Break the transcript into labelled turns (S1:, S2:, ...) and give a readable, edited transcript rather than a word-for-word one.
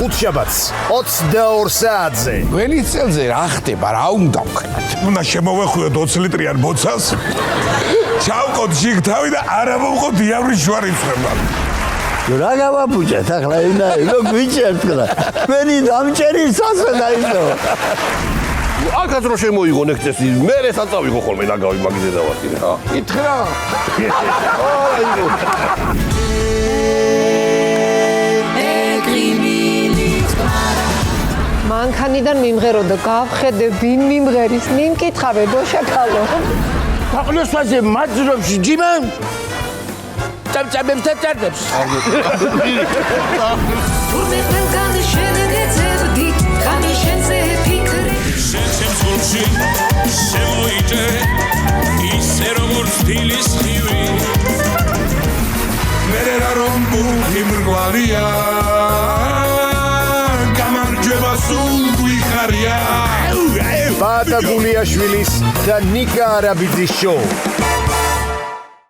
S1: ხუთშაბათს 22 საათზე.
S2: ველის წელზე რა ხდება, რა უნდა ვქნათ?
S3: უნდა შემოვეხვიოთ 20 ლიტრიან ბოცას. ჩავყოთ შიგთავი და არა მოვყოთ იავრის შوارიცება.
S4: რა გავაბუჭეთ ახლა ენა რო გვიჭერტყდა. მენი დამჭერი სასა დაიწყო.
S5: აქაც რო შემოიღონ ეგ წესი, მე საწავიღო ხოლმე ნაგავი მაგიზე დავატირე.
S2: ითხრა.
S6: მანქანიდან მიმღეროდა, გავხედე ვინ მიმღერის, მიმკითხავე დოშაკალო.
S4: თაყლოსვაზე მაძრობს ჯიმა. წამწამებს და წარდებს.
S7: თურმე ყველგან შენგეცებდი, ხანი შენზე ფიქრი.
S8: შენ სულში შემოიჭე, ისე როგორც დილის ხივი.
S3: მე რა რომ ბუხი მრგვალია. გამარჯვება სულ გვიხარია.
S1: ბატა გულიაშვილის და ნიკა არაბიძის შოუ.